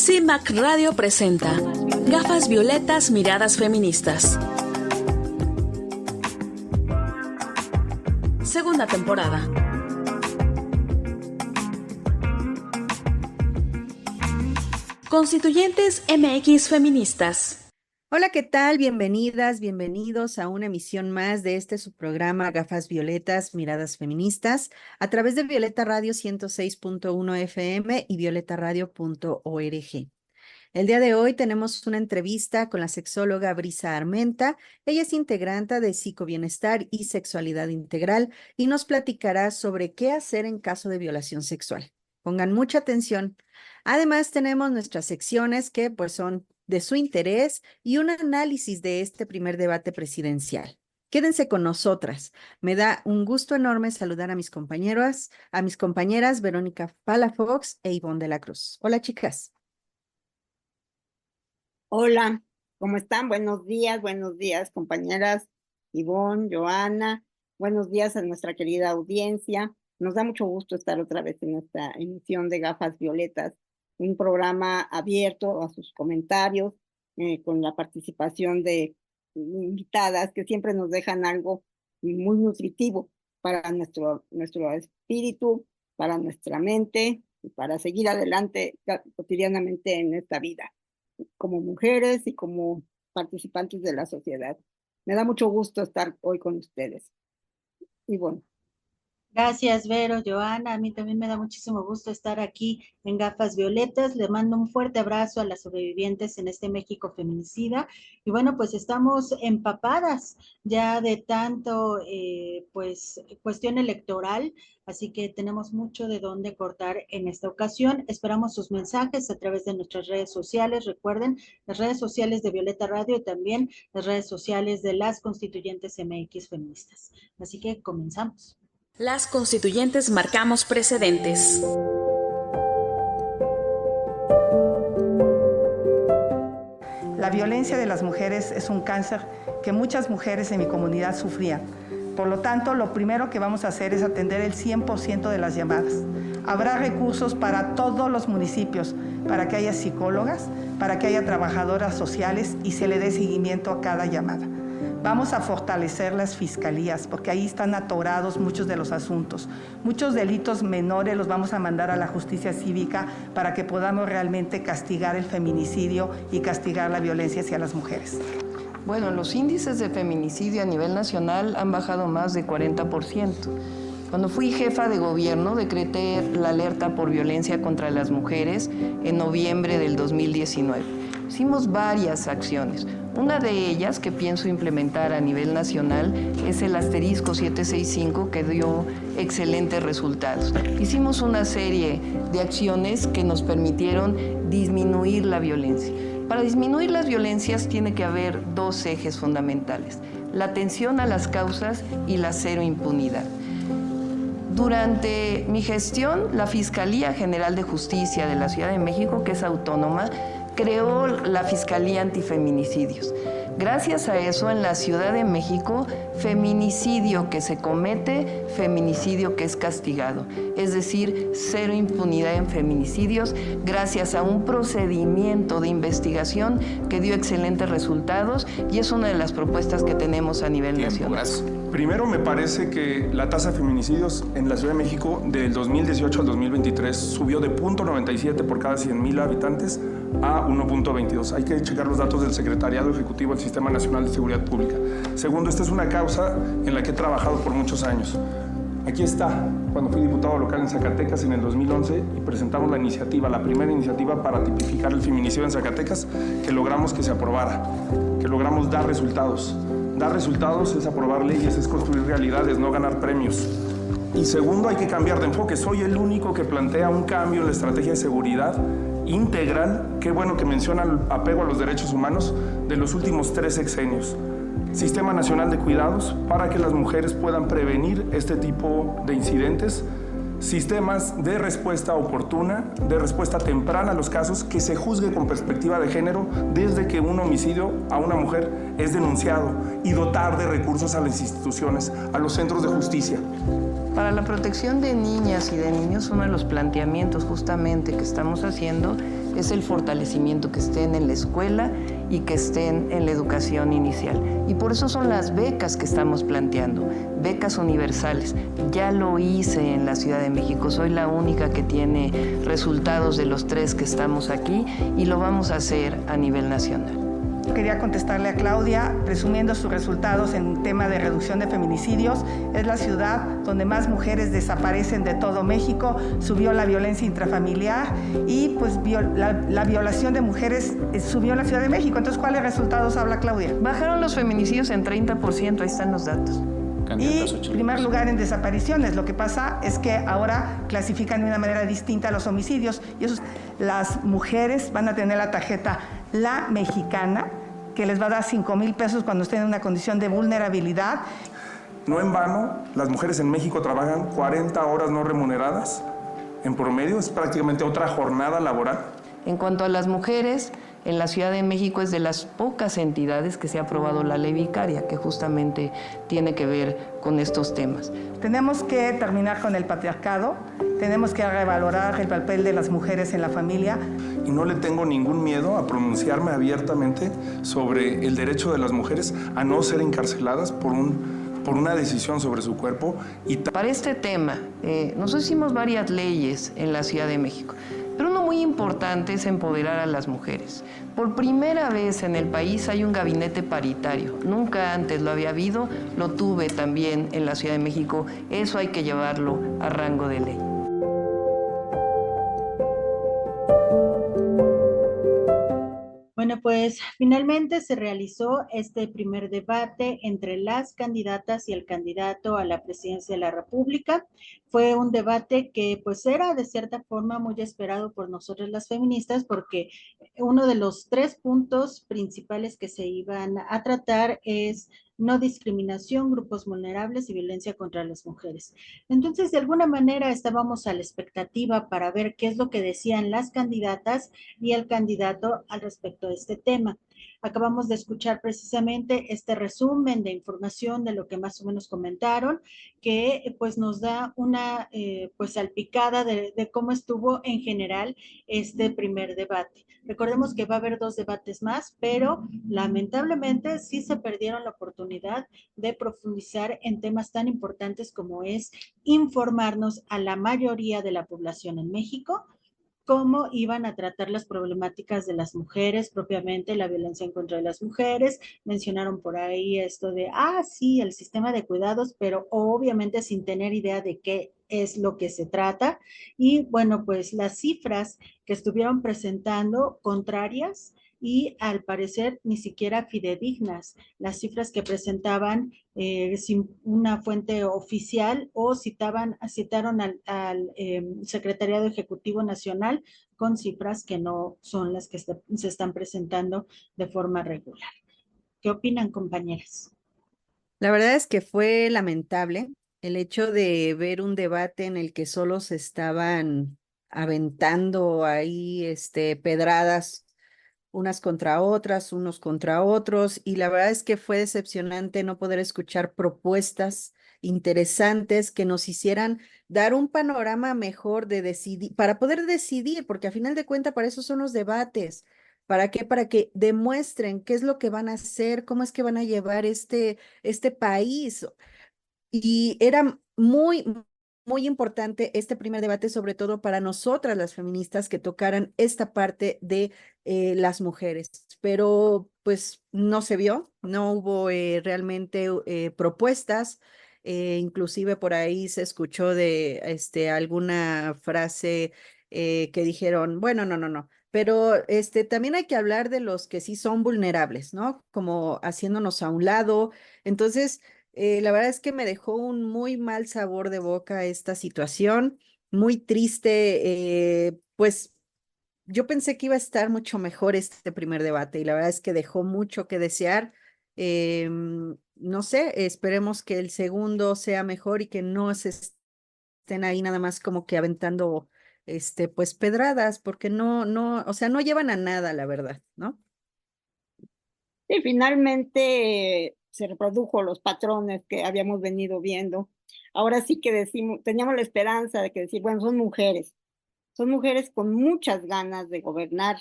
CIMAC Radio presenta Gafas Violetas, Miradas Feministas. Segunda temporada. Constituyentes MX Feministas. Hola, ¿qué tal? Bienvenidas, bienvenidos a una emisión más de su programa Gafas Violetas, Miradas Feministas, a través de Violeta Radio 106.1 FM y violetaradio.org. El día de hoy tenemos una entrevista con la sexóloga Brisa Armenta. Ella es integrante de Psicobienestar y Sexualidad Integral y nos platicará sobre qué hacer en caso de violación sexual. Pongan mucha atención. Además, tenemos nuestras secciones que son de su interés y un análisis de este primer debate presidencial. Quédense con nosotras. Me da un gusto enorme saludar a mis compañeras Verónica Palafox e Ivonne de la Cruz. Hola, chicas. Hola, ¿cómo están? Buenos días, compañeras Ivonne, Joana. Buenos días a nuestra querida audiencia. Nos da mucho gusto estar otra vez en esta emisión de Gafas Violetas, un programa abierto a sus comentarios, con la participación de invitadas que siempre nos dejan algo muy nutritivo para nuestro espíritu, para nuestra mente y para seguir adelante cotidianamente en esta vida, como mujeres y como participantes de la sociedad. Me da mucho gusto estar hoy con ustedes. Y bueno. Gracias, Vero, Joana. A mí también me da muchísimo gusto estar aquí en Gafas Violetas. Le mando un fuerte abrazo a las sobrevivientes en este México feminicida. Y bueno, pues estamos empapadas ya de tanto, cuestión electoral. Así que tenemos mucho de dónde cortar en esta ocasión. Esperamos sus mensajes a través de nuestras redes sociales. Recuerden, las redes sociales de Violeta Radio y también las redes sociales de las Constituyentes MX Feministas. Así que comenzamos. Las constituyentes marcamos precedentes. La violencia de las mujeres es un cáncer que muchas mujeres en mi comunidad sufrían. Por lo tanto, lo primero que vamos a hacer es atender el 100% de las llamadas. Habrá recursos para todos los municipios, para que haya psicólogas, para que haya trabajadoras sociales y se le dé seguimiento a cada llamada. Vamos a fortalecer las fiscalías, porque ahí están atorados muchos de los asuntos. Muchos delitos menores los vamos a mandar a la justicia cívica para que podamos realmente castigar el feminicidio y castigar la violencia hacia las mujeres. Bueno, los índices de feminicidio a nivel nacional han bajado más de 40%. Cuando fui jefa de gobierno, decreté la alerta por violencia contra las mujeres en noviembre del 2019. Hicimos varias acciones. Una de ellas que pienso implementar a nivel nacional es el asterisco 765, que dio excelentes resultados. Hicimos una serie de acciones que nos permitieron disminuir la violencia. Para disminuir las violencias tiene que haber dos ejes fundamentales: la atención a las causas y la cero impunidad. Durante mi gestión, la Fiscalía General de Justicia de la Ciudad de México, que es autónoma, creó la Fiscalía Antifeminicidios. Gracias a eso, en la Ciudad de México, feminicidio que se comete, feminicidio que es castigado. Es decir, cero impunidad en feminicidios, gracias a un procedimiento de investigación que dio excelentes resultados, y es una de las propuestas que tenemos a nivel nacional. Gracias. Primero, me parece que la tasa de feminicidios en la Ciudad de México del 2018 al 2023 subió de 0.97 por cada 100,000 habitantes a 1.22. Hay que checar los datos del Secretariado Ejecutivo del Sistema Nacional de Seguridad Pública. Segundo, esta es una causa en la que he trabajado por muchos años. Aquí está, cuando fui diputado local en Zacatecas en el 2011 y presentamos la primera iniciativa para tipificar el feminicidio en Zacatecas, que logramos que se aprobara, que logramos dar resultados. Dar resultados es aprobar leyes, es construir realidades, no ganar premios. Y segundo, hay que cambiar de enfoque. Soy el único que plantea un cambio en la estrategia de seguridad integral, qué bueno que menciona el apego a los derechos humanos, de los últimos 3 sexenios. Sistema Nacional de Cuidados para que las mujeres puedan prevenir este tipo de incidentes. Sistemas de respuesta oportuna, de respuesta temprana a los casos, que se juzgue con perspectiva de género desde que un homicidio a una mujer es denunciado, y dotar de recursos a las instituciones, a los centros de justicia. Para para la protección de niñas y de niños, uno de los planteamientos justamente que estamos haciendo es el fortalecimiento, que estén en la escuela y que estén en la educación inicial. Y por eso son las becas que estamos planteando, becas universales. Ya lo hice en la Ciudad de México, soy la única que tiene resultados de los 3 que estamos aquí y lo vamos a hacer a nivel nacional. Quería contestarle a Claudia, resumiendo sus resultados en tema de reducción de feminicidios. Es la ciudad donde más mujeres desaparecen de todo México, subió la violencia intrafamiliar y pues la violación de mujeres subió en la Ciudad de México. Entonces, ¿cuáles resultados habla Claudia? Bajaron los feminicidios en 30%, ahí están los datos. Y primer lugar en desapariciones. Lo que pasa es que ahora clasifican de una manera distinta los homicidios y las mujeres van a tener la tarjeta La Mexicana, que les va a dar 5,000 pesos cuando estén en una condición de vulnerabilidad. No en vano, las mujeres en México trabajan 40 horas no remuneradas en promedio, es prácticamente otra jornada laboral. En cuanto a las mujeres, en la Ciudad de México es de las pocas entidades que se ha aprobado la ley vicaria, que justamente tiene que ver con estos temas. Tenemos que terminar con el patriarcado, tenemos que revalorar el papel de las mujeres en la familia. Y no le tengo ningún miedo a pronunciarme abiertamente sobre el derecho de las mujeres a no ser encarceladas por una decisión sobre su cuerpo. Para este tema, nosotros hicimos varias leyes en la Ciudad de México, pero uno muy importante es empoderar a las mujeres. Por primera vez en el país hay un gabinete paritario. Nunca antes lo había habido, lo tuve también en la Ciudad de México. Eso hay que llevarlo a rango de ley. Bueno, pues finalmente se realizó este primer debate entre las candidatas y el candidato a la presidencia de la República. Fue un debate que pues era de cierta forma muy esperado por nosotros las feministas, porque uno de los 3 puntos principales que se iban a tratar es no discriminación, grupos vulnerables y violencia contra las mujeres. Entonces, de alguna manera estábamos a la expectativa para ver qué es lo que decían las candidatas y el candidato al respecto de este tema. Acabamos de escuchar precisamente este resumen de información de lo que más o menos comentaron, que pues nos da una pues salpicada de cómo estuvo en general este primer debate. Recordemos que va a haber 2 debates más, pero lamentablemente sí se perdieron la oportunidad de profundizar en temas tan importantes como es informarnos a la mayoría de la población en México cómo iban a tratar las problemáticas de las mujeres, propiamente la violencia en contra de las mujeres. Mencionaron por ahí esto de, sí, el sistema de cuidados, pero obviamente sin tener idea de qué es lo que se trata. Y bueno, pues las cifras que estuvieron presentando contrarias y al parecer ni siquiera fidedignas. Las cifras que presentaban sin una fuente oficial o citaron al Secretariado Ejecutivo Nacional con cifras que no son las que se están presentando de forma regular. ¿Qué opinan, compañeras? La verdad es que fue lamentable el hecho de ver un debate en el que solo se estaban aventando ahí pedradas unas contra otras, unos contra otros, y la verdad es que fue decepcionante no poder escuchar propuestas interesantes que nos hicieran dar un panorama mejor de decidir, para poder decidir, porque a final de cuentas para eso son los debates. ¿Para qué? Para que demuestren qué es lo que van a hacer, cómo es que van a llevar este país. Y era muy importante este primer debate, sobre todo para nosotras las feministas, que tocaran esta parte de las mujeres. Pero pues no se vio, no hubo realmente propuestas. Inclusive por ahí se escuchó de alguna frase que dijeron, bueno, no. Pero también hay que hablar de los que sí son vulnerables, ¿no? Como haciéndonos a un lado. Entonces, la verdad es que me dejó un muy mal sabor de boca esta situación, muy triste, pues yo pensé que iba a estar mucho mejor este primer debate y la verdad es que dejó mucho que desear. No sé, esperemos que el segundo sea mejor y que no se estén ahí nada más como que aventando, pues pedradas, porque no, o sea, no llevan a nada, la verdad, ¿no? Y finalmente se reprodujo los patrones que habíamos venido viendo Ahora sí que teníamos la esperanza de que decir, bueno, son mujeres con muchas ganas de gobernar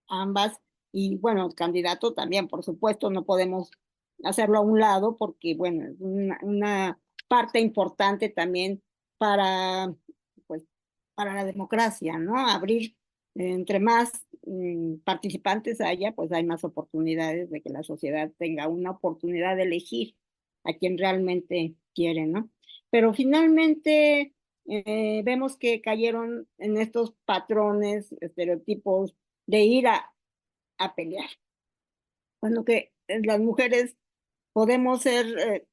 ambas, y bueno, el candidato también, por supuesto, no podemos hacerlo a un lado porque, bueno, es una parte importante también para, pues, para la democracia, ¿no? Abrir, entre más participantes haya, pues hay más oportunidades de que la sociedad tenga una oportunidad de elegir a quien realmente quiere, ¿no? Pero finalmente vemos que cayeron en estos patrones, estereotipos de ir a pelear. Cuando que las mujeres podemos ser,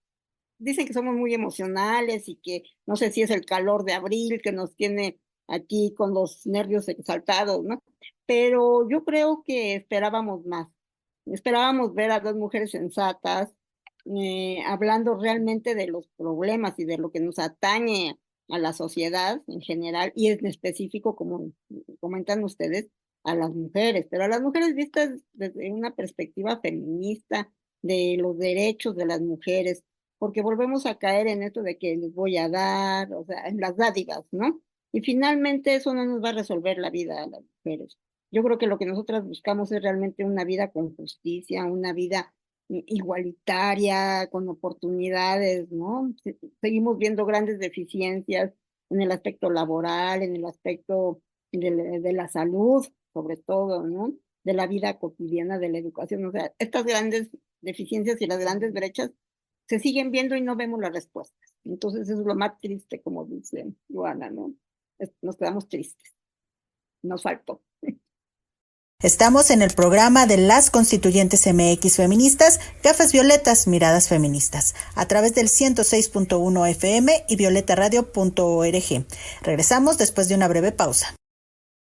dicen que somos muy emocionales y que no sé si es el calor de abril que nos tiene aquí con los nervios exaltados, ¿no? Pero yo creo que esperábamos más. Esperábamos ver a dos mujeres sensatas, hablando realmente de los problemas y de lo que nos atañe a la sociedad en general, y en específico, como comentan ustedes, a las mujeres, pero a las mujeres vistas desde una perspectiva feminista de los derechos de las mujeres, porque volvemos a caer en esto de que les voy a dar, o sea, en las dádivas, ¿no? Y finalmente eso no nos va a resolver la vida a las mujeres. Yo creo que lo que nosotras buscamos es realmente una vida con justicia, una vida igualitaria, con oportunidades, ¿no? Seguimos viendo grandes deficiencias en el aspecto laboral, en el aspecto de la salud, sobre todo, ¿no? De la vida cotidiana, de la educación. O sea, estas grandes deficiencias y las grandes brechas se siguen viendo y no vemos las respuestas. Entonces eso es lo más triste, como dice Joana, ¿no? Nos quedamos tristes. Nos faltó. Estamos en el programa de las Constituyentes MX Feministas, Gafas Violetas, Miradas Feministas, a través del 106.1 FM y violetaradio.org. Regresamos después de una breve pausa.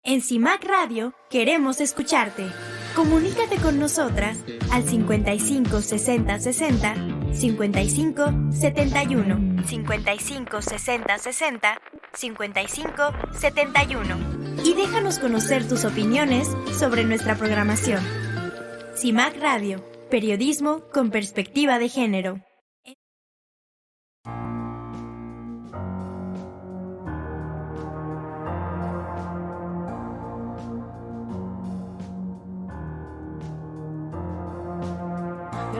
En CIMAC Radio queremos escucharte. Comunícate con nosotras al 55 60 60 55 71, 55 60 60 55 71 y déjanos conocer tus opiniones sobre nuestra programación. CIMAC Radio, periodismo con perspectiva de género.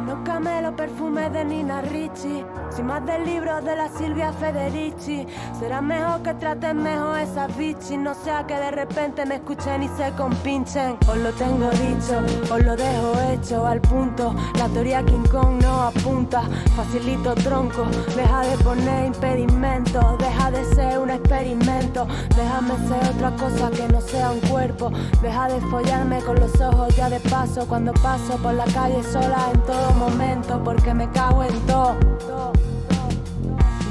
No camelo perfume de Nina Ricci, sin más del libro de la Silvia Federici. Será mejor que traten mejor esas bichis, no sea que de repente me escuchen y se compinchen. Os lo tengo dicho, os lo dejo hecho al punto. La teoría King Kong no apunta, facilito tronco. Deja de poner impedimentos, deja de ser un experimento. Déjame ser otra cosa que no sea un cuerpo. Deja de follarme con los ojos ya de paso cuando paso por la calle sola en todo momento, porque me cago en todo.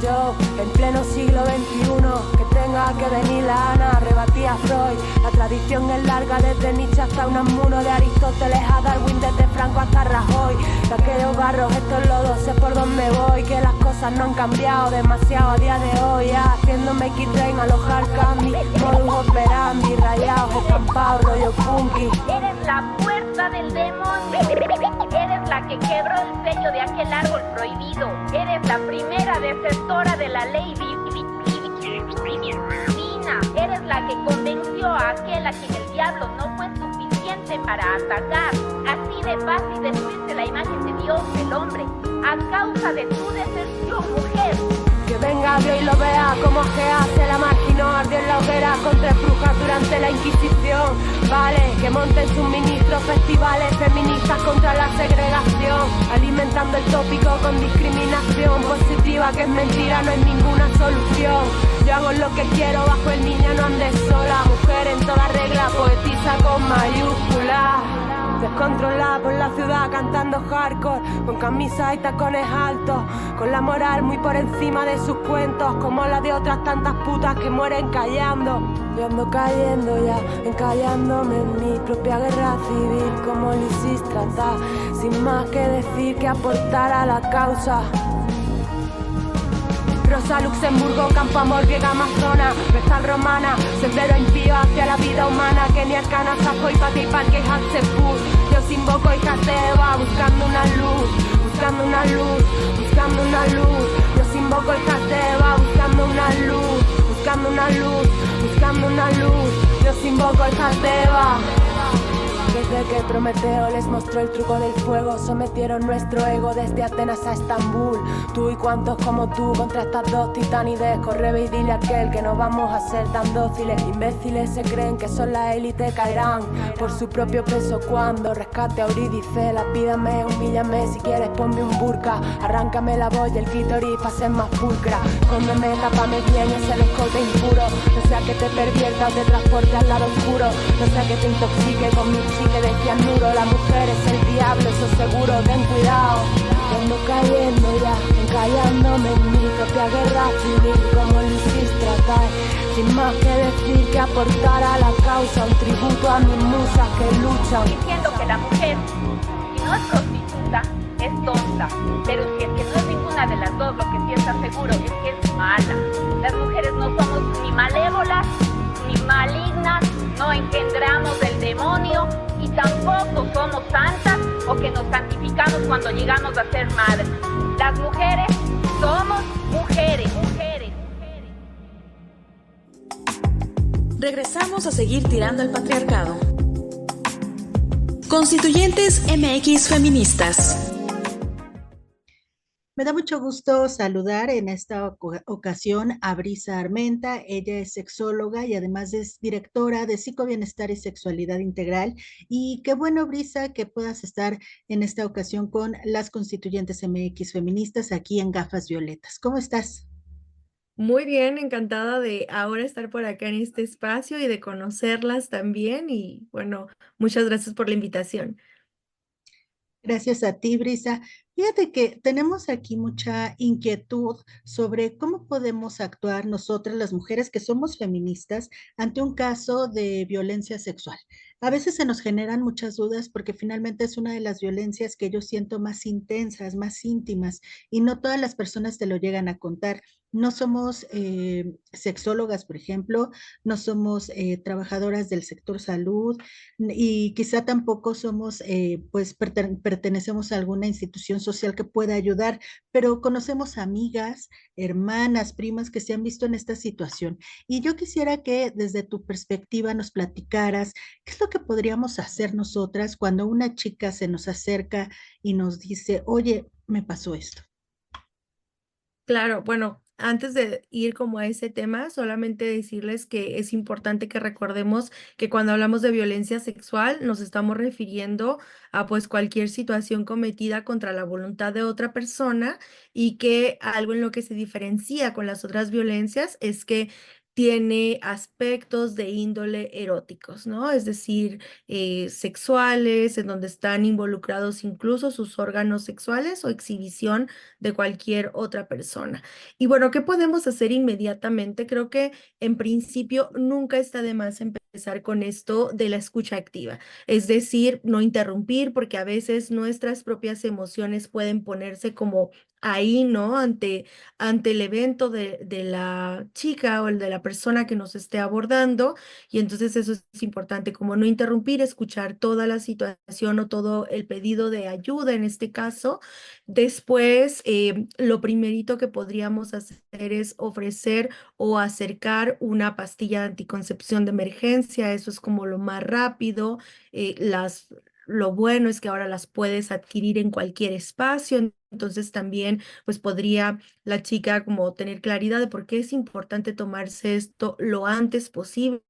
Yo, en pleno siglo XXI, que tenga que venir la Ana, rebatí a Freud. La tradición es larga, desde Nietzsche hasta Unamuno, de Aristóteles a Darwin, desde Franco hasta Rajoy. De aquellos barros, estos lodos, sé por dónde voy, que las cosas no han cambiado demasiado a día de hoy. Haciéndome X-Train, alojar Candy, modus operandi, rayados, estampados, rollo funky. Eres la fuerza del demonio, eres la que quebró el sello de aquel árbol prohibido, eres la primera defensora de la ley divina, eres la que convenció a aquel a quien el diablo no fue suficiente para atacar. Así de fácil destruirse la imagen de Dios, el hombre, a causa de tu deserción, mujer. Que venga Dios y lo vea como que hace la máquina, ardió en la hoguera con 3 brujas durante la Inquisición. Vale, que monten sus ministros festivales feministas contra la segregación, alimentando el tópico con discriminación positiva, que es mentira, no es ninguna solución. Yo hago lo que quiero bajo el niño, no andes sola. Mujer en toda regla, poetisa con mayúsculas. Descontrolada por la ciudad cantando hardcore, con camisas y tacones altos, con la moral muy por encima de sus cuentos, como la de otras tantas putas que mueren callando. Yo ando cayendo ya, encallándome en mi propia guerra civil, como Lisístrata, sin más que decir que aportar a la causa. Rosa Luxemburgo, Campo Amor, griega amazona, vestal romana, sendero impío hacia la vida humana, Kenia, Arcana, Sajo y Pati, Parque y Hatsepur. Yo os invoco y Jateba, buscando una luz, buscando una luz, buscando una luz. Yo os invoco y Jateba. buscando una luz, buscando una luz. Yo invoco el Jateba. Desde que Prometeo les mostró el truco del fuego, sometieron nuestro ego desde Atenas a Estambul. Tú y cuantos como tú contra estas dos titanides. Corre ve y dile a aquel que no vamos a ser tan dóciles. Imbéciles se creen que son la élite, caerán por su propio peso cuando rescate a Eurídice. Lapídame, humíllame, si quieres ponme un burka. Arráncame la voz y el clítoris pa' ser más pulcra. Cóndeme, tápame bien ese escote impuro. No sea que te pervierta o te transporte al lado oscuro. No sea que te intoxique con mi que de cianuro. La mujer es el diablo, eso seguro, ten cuidado. Cuando cayendo ya, encallándome en mi propia guerra civil, como Lisístrata, sin más que decir que aportar a la causa un tributo a mis musas que luchan. Diciendo que la mujer, si no es prostituta, es tonta, pero si es que no es ninguna de las dos, lo que sí está seguro es que es mala. Las mujeres no somos ni malévolas, ni malignas, no engendramos del demonio y tampoco somos santas o que nos santificamos cuando llegamos a ser madres. Las mujeres somos mujeres, mujeres, mujeres. Regresamos a seguir tirando al patriarcado. Constituyentes MX Feministas. Me da mucho gusto saludar en esta ocasión a Brisa Armenta. Ella es sexóloga y además es directora de Psicobienestar y Sexualidad Integral. Y qué bueno, Brisa, que puedas estar en esta ocasión con las Constituyentes MX Feministas aquí en Gafas Violetas. ¿Cómo estás? Muy bien, encantada de ahora estar por acá en este espacio y de conocerlas también. Y bueno, muchas gracias por la invitación. Gracias a ti, Brisa. Fíjate que tenemos aquí mucha inquietud sobre cómo podemos actuar nosotras, las mujeres que somos feministas, ante un caso de violencia sexual. A veces se nos generan muchas dudas porque finalmente es una de las violencias que yo siento más intensas, más íntimas, y no todas las personas te lo llegan a contar. No somos sexólogas, por ejemplo, no somos trabajadoras del sector salud y quizá tampoco somos, pues pertenecemos a alguna institución social que pueda ayudar, pero conocemos amigas, hermanas, primas que se han visto en esta situación. Y yo quisiera que desde tu perspectiva nos platicaras qué es lo que podríamos hacer nosotras cuando una chica se nos acerca y nos dice, oye, me pasó esto. Claro, bueno, antes de ir como a ese tema, solamente decirles que es importante que recordemos que cuando hablamos de violencia sexual nos estamos refiriendo a pues cualquier situación cometida contra la voluntad de otra persona y que algo en lo que se diferencia con las otras violencias es que tiene aspectos de índole eróticos, ¿no? Es decir, sexuales, en donde están involucrados incluso sus órganos sexuales o exhibición de cualquier otra persona. Y bueno, ¿qué podemos hacer inmediatamente? Creo que en principio nunca está de más empezar con esto de la escucha activa. Es decir, no interrumpir, porque a veces nuestras propias emociones pueden ponerse como ahí, ¿no? Ante el evento de la chica o el de la persona que nos esté abordando. Y entonces eso es importante, como no interrumpir, escuchar toda la situación o todo el pedido de ayuda en este caso. Después, lo primerito que podríamos hacer es ofrecer o acercar una pastilla de anticoncepción de emergencia. Eso es como lo más rápido. Lo bueno es que ahora las puedes adquirir en cualquier espacio. Entonces también pues podría la chica como tener claridad de por qué es importante tomarse esto lo antes posible.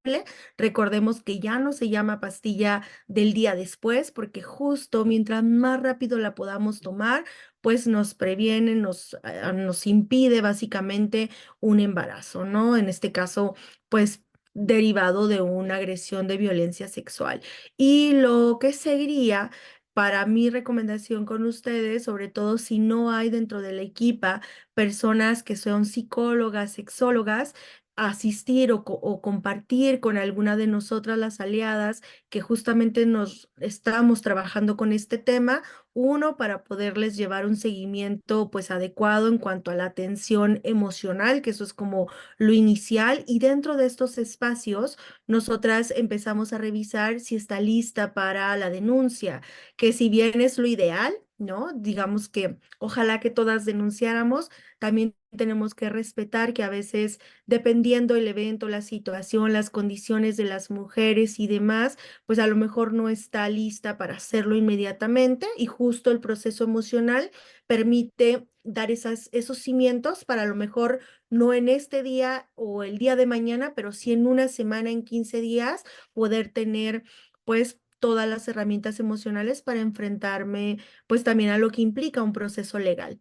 Recordemos que ya no se llama pastilla del día después, porque justo mientras más rápido la podamos tomar, pues nos previene, nos impide básicamente un embarazo, ¿no? En este caso, pues derivado de una agresión de violencia sexual. Y lo que seguiría para mi recomendación con ustedes, sobre todo si no hay dentro de la equipa personas que son psicólogas, sexólogas, asistir o compartir con alguna de nosotras las aliadas que justamente nos estamos trabajando con este tema, uno, para poderles llevar un seguimiento pues adecuado en cuanto a la atención emocional, que eso es como lo inicial, y dentro de estos espacios nosotras empezamos a revisar si está lista para la denuncia, que si bien es lo ideal, ¿no? Digamos que ojalá que todas denunciáramos, también tenemos que respetar que a veces, dependiendo el evento, la situación, las condiciones de las mujeres y demás, pues a lo mejor no está lista para hacerlo inmediatamente y justo el proceso emocional permite dar esos cimientos para a lo mejor no en este día o el día de mañana, pero sí en una semana, en 15 días, poder tener pues todas las herramientas emocionales para enfrentarme pues también a lo que implica un proceso legal.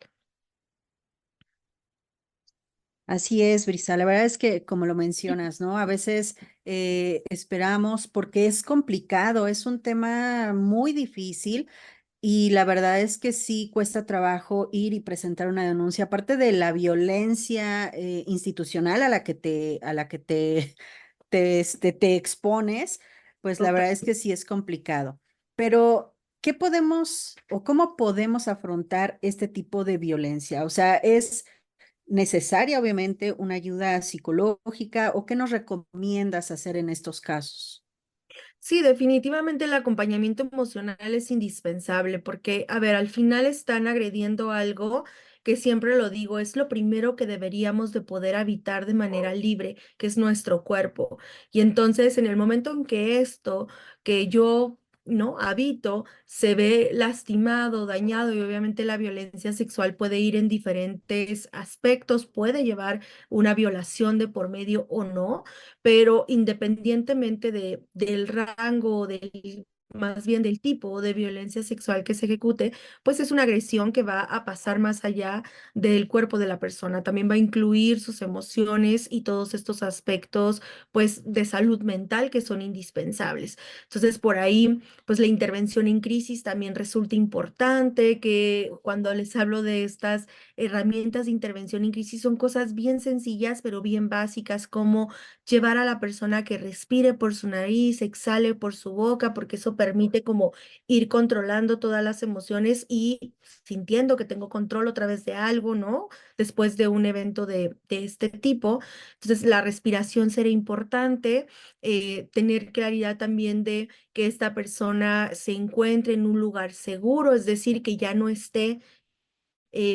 Así es, Brisa. La verdad es que, como lo mencionas, ¿no? A veces esperamos porque es complicado, es un tema muy difícil y la verdad es que sí cuesta trabajo ir y presentar una denuncia, aparte de la violencia institucional a la que te expones, pues la verdad es que sí es complicado. Pero, ¿qué podemos o cómo podemos afrontar este tipo de violencia? O sea, ¿es necesaria, obviamente, una ayuda psicológica o qué nos recomiendas hacer en estos casos? Sí, definitivamente el acompañamiento emocional es indispensable porque, a ver, al final están agrediendo algo que siempre lo digo, es lo primero que deberíamos de poder habitar de manera libre, que es nuestro cuerpo. Y entonces, en el momento en que esto que yo no habito se ve lastimado, dañado y obviamente la violencia sexual puede ir en diferentes aspectos, puede llevar una violación de por medio o no, pero independientemente del rango, más bien del tipo de violencia sexual que se ejecute, pues es una agresión que va a pasar más allá del cuerpo de la persona. También va a incluir sus emociones y todos estos aspectos, pues, de salud mental que son indispensables. Entonces, por ahí, pues, la intervención en crisis también resulta importante, que cuando les hablo de estas herramientas de intervención en crisis son cosas bien sencillas, pero bien básicas, como llevar a la persona que respire por su nariz, exhale por su boca, porque eso permite como ir controlando todas las emociones y sintiendo que tengo control otra vez de algo, ¿no? Después de un evento de este tipo. Entonces, la respiración será importante, tener claridad también de que esta persona se encuentre en un lugar seguro, es decir, que ya no esté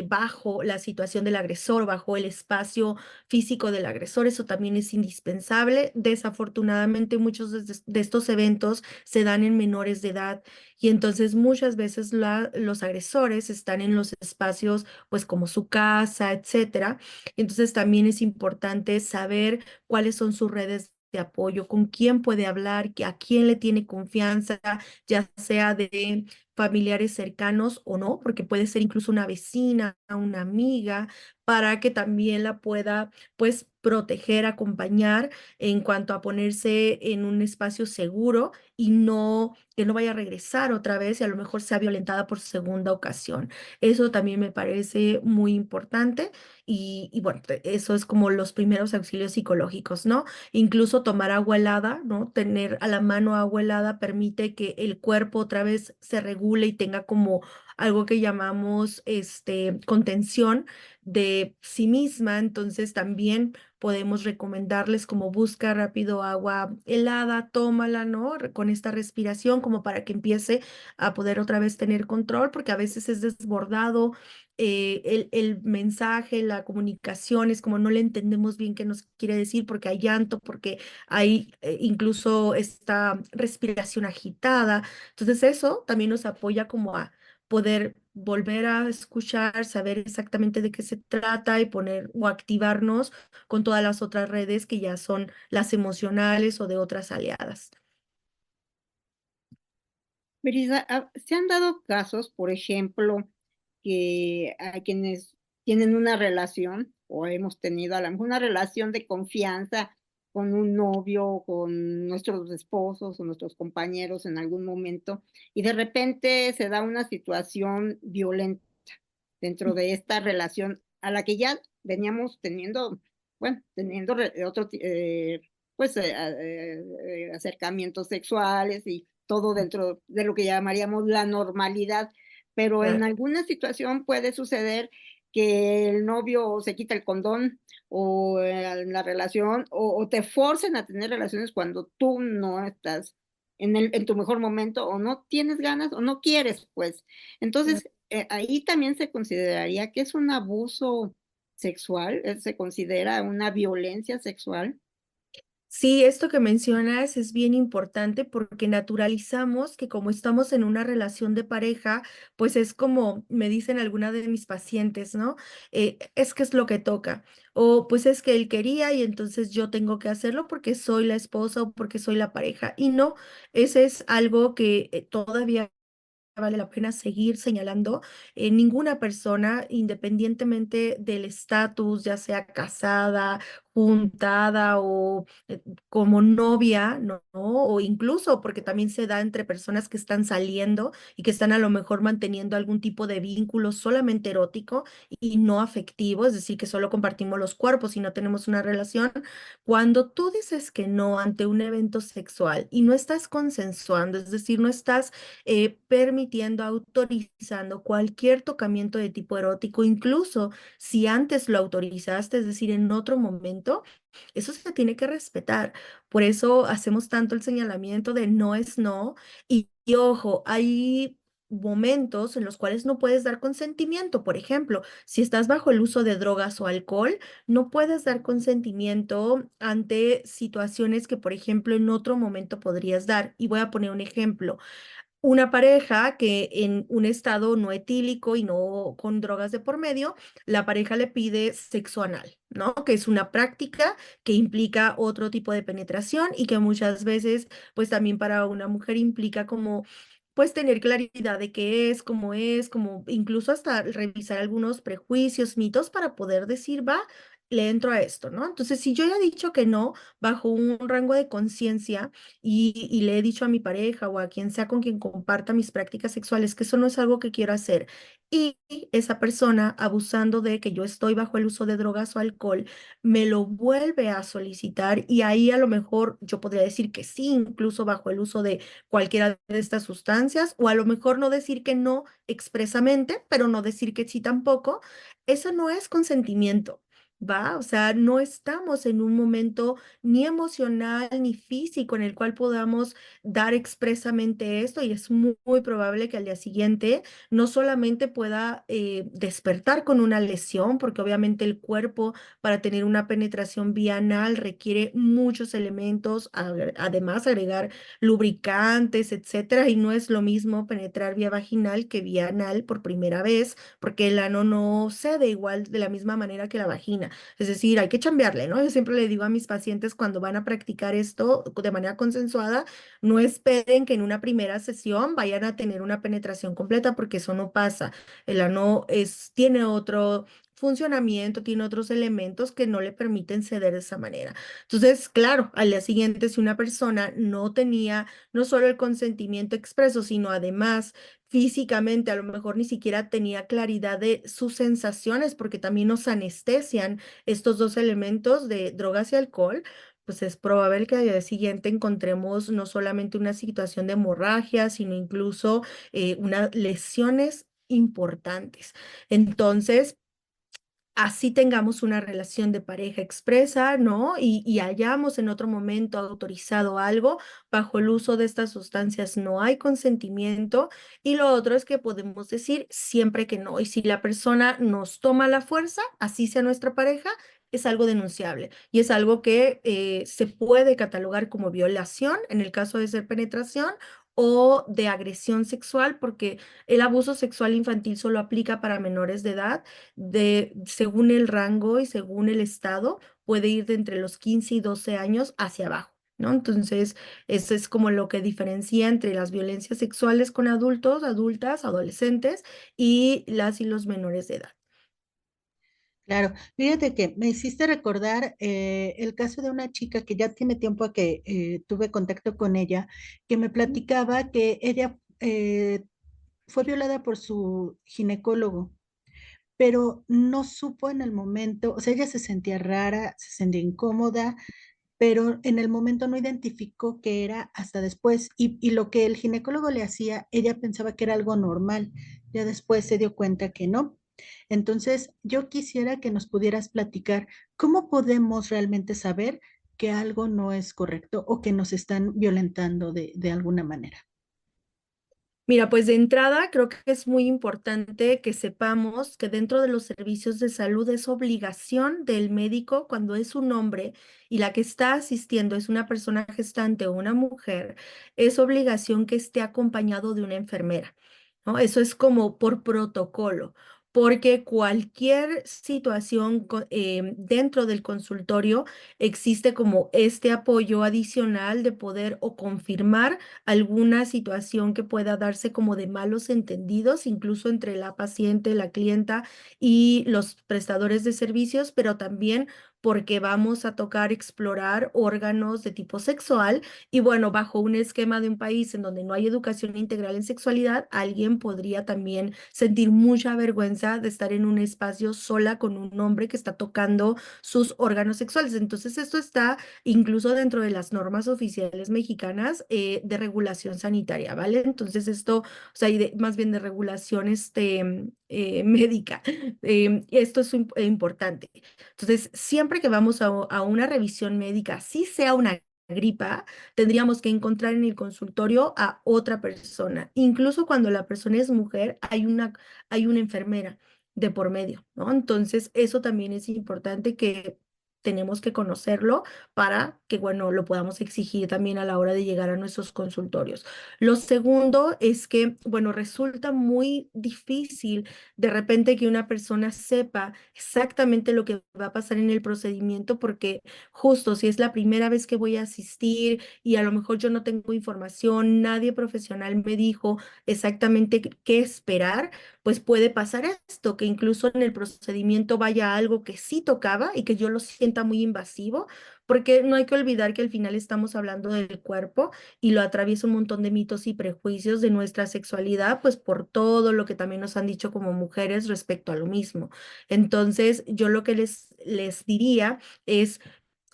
bajo la situación del agresor, bajo el espacio físico del agresor. Eso también es indispensable. Desafortunadamente, muchos de estos eventos se dan en menores de edad y entonces muchas veces los agresores están en los espacios, pues como su casa, etcétera. Entonces también es importante saber cuáles son sus redes de apoyo, con quién puede hablar, a quién le tiene confianza, ya sea de familiares cercanos o no, porque puede ser incluso una vecina, una amiga, para que también la pueda, pues, proteger, acompañar en cuanto a ponerse en un espacio seguro y no que no vaya a regresar otra vez y a lo mejor sea violentada por segunda ocasión. Eso también me parece muy importante y bueno, eso es como los primeros auxilios psicológicos, ¿no? Incluso tomar agua helada, ¿no? Tener a la mano agua helada permite que el cuerpo otra vez se regule y tenga como algo que llamamos contención de sí misma. Entonces también podemos recomendarles como busca rápido agua helada, tómala, ¿no? Con esta respiración como para que empiece a poder otra vez tener control, porque a veces es desbordado el mensaje, la comunicación, es como no le entendemos bien qué nos quiere decir porque hay llanto, porque hay incluso esta respiración agitada. Entonces eso también nos apoya como a poder volver a escuchar, saber exactamente de qué se trata y poner o activarnos con todas las otras redes que ya son las emocionales o de otras aliadas. Brisa, se han dado casos, por ejemplo, que hay quienes tienen una relación o hemos tenido a lo mejor una relación de confianza con un novio, con nuestros esposos o nuestros compañeros en algún momento y de repente se da una situación violenta dentro de esta relación a la que ya veníamos teniendo, bueno, teniendo pues acercamientos sexuales y todo dentro de lo que llamaríamos la normalidad, pero en alguna situación puede suceder que el novio se quita el condón o en la relación o te forcen a tener relaciones cuando tú no estás en tu mejor momento o no tienes ganas o no quieres, pues. Entonces, ahí también se consideraría que es un abuso sexual? ¿Se considera una violencia sexual? Sí, esto que mencionas es bien importante porque naturalizamos que como estamos en una relación de pareja, pues es como me dicen algunas de mis pacientes, ¿no? Es que es lo que toca. O pues es que él quería y entonces yo tengo que hacerlo porque soy la esposa o porque soy la pareja. Y no, ese es algo que todavía vale la pena seguir señalando. Ninguna persona, independientemente del estatus, ya sea casada, juntada o como novia, ¿no? O incluso porque también se da entre personas que están saliendo y que están a lo mejor manteniendo algún tipo de vínculo solamente erótico y no afectivo, es decir, que solo compartimos los cuerpos y no tenemos una relación. Cuando tú dices que no ante un evento sexual y no estás consensuando, es decir, no estás permitiendo, autorizando cualquier tocamiento de tipo erótico, incluso si antes lo autorizaste, es decir, en otro momento, eso se tiene que respetar. Por eso hacemos tanto el señalamiento de no es no. Y ojo, hay momentos en los cuales no puedes dar consentimiento. Por ejemplo, si estás bajo el uso de drogas o alcohol, no puedes dar consentimiento ante situaciones que, por ejemplo, en otro momento podrías dar. Y voy a poner un ejemplo. Una pareja que en un estado no etílico y no con drogas de por medio, la pareja le pide sexo anal, ¿no? Que es una práctica que implica otro tipo de penetración y que muchas veces, pues también para una mujer implica como, pues tener claridad de qué es, como incluso hasta revisar algunos prejuicios, mitos para poder decir, va, le entro a esto, ¿no? Entonces, si yo ya he dicho que no, bajo un rango de conciencia, y le he dicho a mi pareja o a quien sea con quien comparta mis prácticas sexuales que eso no es algo que quiero hacer. Y esa persona, abusando de que yo estoy bajo el uso de drogas o alcohol, me lo vuelve a solicitar y ahí a lo mejor yo podría decir que sí, incluso bajo el uso de cualquiera de estas sustancias, o a lo mejor no decir que no expresamente, pero no decir que sí tampoco. Eso no es consentimiento. ¿Va? O sea, no estamos en un momento ni emocional ni físico en el cual podamos dar expresamente esto y es muy probable que al día siguiente no solamente pueda despertar con una lesión, porque obviamente el cuerpo para tener una penetración vía anal requiere muchos elementos, además agregar lubricantes, etcétera, y no es lo mismo penetrar vía vaginal que vía anal por primera vez, porque el ano no cede igual de la misma manera que la vagina. Es decir, hay que chambearle, ¿no? Yo siempre le digo a mis pacientes cuando van a practicar esto de manera consensuada, no esperen que en una primera sesión vayan a tener una penetración completa porque eso no pasa. El ano tiene otro funcionamiento, tiene otros elementos que no le permiten ceder de esa manera. Entonces, claro, al día siguiente, si una persona no tenía no solo el consentimiento expreso, sino además físicamente, a lo mejor ni siquiera tenía claridad de sus sensaciones, porque también nos anestesian estos dos elementos de drogas y alcohol, pues es probable que al día siguiente encontremos no solamente una situación de hemorragia, sino incluso unas lesiones importantes. Entonces, así tengamos una relación de pareja expresa, ¿no? Y hayamos en otro momento autorizado algo, bajo el uso de estas sustancias no hay consentimiento. Y lo otro es que podemos decir siempre que no. Y si la persona nos toma la fuerza, así sea nuestra pareja, es algo denunciable y es algo que se puede catalogar como violación en el caso de ser penetración o de agresión sexual, porque el abuso sexual infantil solo aplica para menores de edad según el rango y según el estado, puede ir de entre los 15 y 12 años hacia abajo, ¿no? Entonces, eso es como lo que diferencia entre las violencias sexuales con adultos, adultas, adolescentes y las y los menores de edad. Claro, fíjate que me hiciste recordar el caso de una chica que ya tiene tiempo que tuve contacto con ella, que me platicaba que ella fue violada por su ginecólogo, pero no supo en el momento, o sea, ella se sentía rara, se sentía incómoda, pero en el momento no identificó que era hasta después. Y lo que el ginecólogo le hacía, ella pensaba que era algo normal, ya después se dio cuenta que no. Entonces, yo quisiera que nos pudieras platicar cómo podemos realmente saber que algo no es correcto o que nos están violentando de alguna manera. Mira, pues de entrada creo que es muy importante que sepamos que dentro de los servicios de salud es obligación del médico cuando es un hombre y la que está asistiendo es una persona gestante o una mujer, es obligación que esté acompañado de una enfermera, ¿no? Eso es como por protocolo. Porque cualquier situación dentro del consultorio existe como este apoyo adicional de poder o confirmar alguna situación que pueda darse como de malos entendidos, incluso entre la paciente, la clienta y los prestadores de servicios, pero también porque vamos a tocar explorar órganos de tipo sexual y bueno, bajo un esquema de un país en donde no hay educación integral en sexualidad, alguien podría también sentir mucha vergüenza de estar en un espacio sola con un hombre que está tocando sus órganos sexuales. Entonces, esto está incluso dentro de las normas oficiales mexicanas de regulación sanitaria, ¿vale? Entonces esto, o sea, más bien de regulación médica. Esto es importante. Entonces, siempre que vamos a una revisión médica, si sea una gripa, tendríamos que encontrar en el consultorio a otra persona. Incluso cuando la persona es mujer, hay una enfermera de por medio, ¿no? Entonces, eso también es importante que tenemos que conocerlo para que, bueno, lo podamos exigir también a la hora de llegar a nuestros consultorios. Lo segundo es que, bueno, resulta muy difícil de repente que una persona sepa exactamente lo que va a pasar en el procedimiento, porque justo si es la primera vez que voy a asistir y a lo mejor yo no tengo información, nadie profesional me dijo exactamente qué esperar, pues puede pasar esto, que incluso en el procedimiento vaya algo que sí tocaba y que yo lo sienta muy invasivo, porque no hay que olvidar que al final estamos hablando del cuerpo y lo atraviesa un montón de mitos y prejuicios de nuestra sexualidad, pues por todo lo que también nos han dicho como mujeres respecto a lo mismo. Entonces, yo lo que les diría es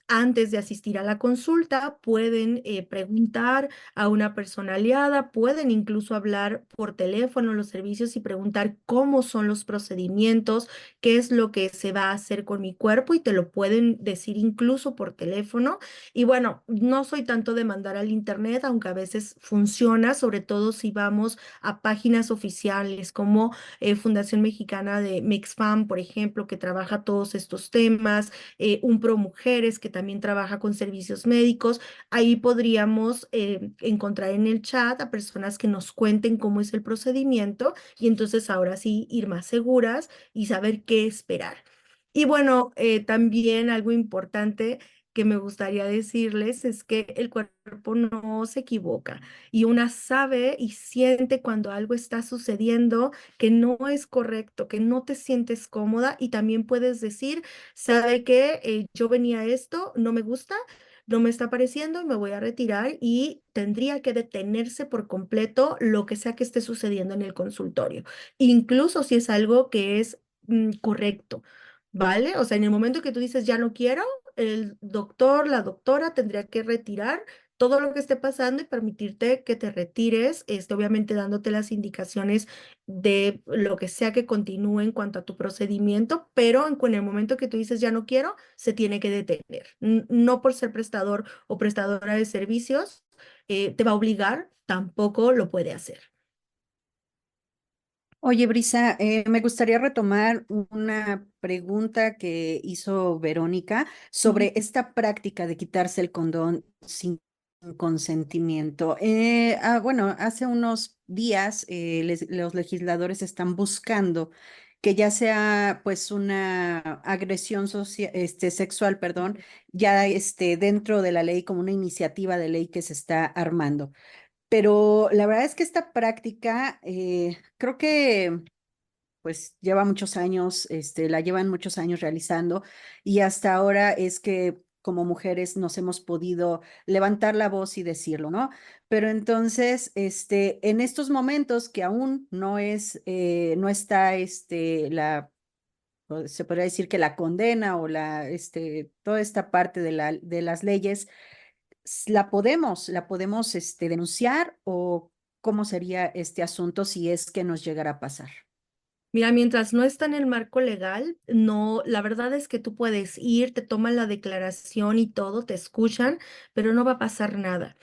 antes de asistir a la consulta, pueden preguntar a una persona aliada, pueden incluso hablar por teléfono los servicios y preguntar cómo son los procedimientos, qué es lo que se va a hacer con mi cuerpo y te lo pueden decir incluso por teléfono. Y bueno, no soy tanto de mandar al internet, aunque a veces funciona, sobre todo si vamos a páginas oficiales como Fundación Mexicana de MexFam, por ejemplo, que trabaja todos estos temas, un Pro Mujeres que también trabaja con servicios médicos. Ahí podríamos encontrar en el chat a personas que nos cuenten cómo es el procedimiento y entonces ahora sí ir más seguras y saber qué esperar. Y bueno, también algo importante que me gustaría decirles es que el cuerpo no se equivoca y una sabe y siente cuando algo está sucediendo que no es correcto, que no te sientes cómoda y también puedes decir, sabe que yo venía a esto, no me gusta, no me está pareciendo, me voy a retirar y tendría que detenerse por completo lo que sea que esté sucediendo en el consultorio, incluso si es algo que es correcto. ¿Vale? O sea, en el momento que tú dices ya no quiero, el doctor, la doctora tendría que retirar todo lo que esté pasando y permitirte que te retires, obviamente dándote las indicaciones de lo que sea que continúe en cuanto a tu procedimiento, pero en el momento que tú dices ya no quiero, se tiene que detener. No por ser prestador o prestadora de servicios, te va a obligar, tampoco lo puede hacer. Oye, Brisa, me gustaría retomar una pregunta que hizo Verónica sobre esta práctica de quitarse el condón sin consentimiento. Bueno, hace unos días los legisladores están buscando que ya sea pues una agresión sexual, perdón, ya dentro de la ley como una iniciativa de ley que se está armando. Pero la verdad es que esta práctica creo que pues lleva muchos años, la llevan muchos años realizando y hasta ahora es que como mujeres nos hemos podido levantar la voz y decirlo, ¿no? Pero entonces, en estos momentos que aún no está, se podría decir que la condena o toda esta parte de las leyes, la podemos, denunciar o cómo sería este asunto si es que nos llegara a pasar. Mira, mientras no está en el marco legal, no, la verdad es que tú puedes ir, te toman la declaración y todo, te escuchan, pero no va a pasar nada.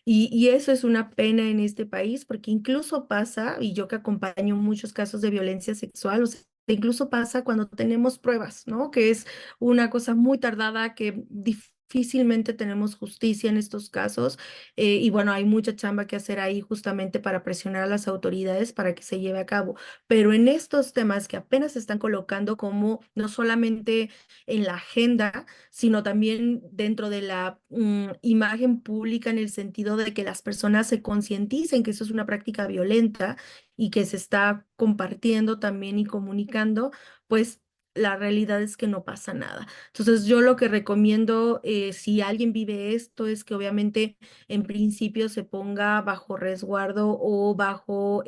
Y eso es una pena en este país, porque incluso pasa, y yo que acompaño muchos casos de violencia sexual, o sea, incluso pasa cuando tenemos pruebas, ¿no? Que es una cosa muy tardada que difícilmente tenemos justicia en estos casos. Y bueno, hay mucha chamba que hacer ahí justamente para presionar a las autoridades para que se lleve a cabo. Pero en estos temas que apenas se están colocando como no solamente en la agenda, sino también dentro de la imagen pública en el sentido de que las personas se concienticen que eso es una práctica violenta y que se está compartiendo también y comunicando, pues la realidad es que no pasa nada. Entonces, yo lo que recomiendo, si alguien vive esto, es que obviamente en principio se ponga bajo resguardo o bajo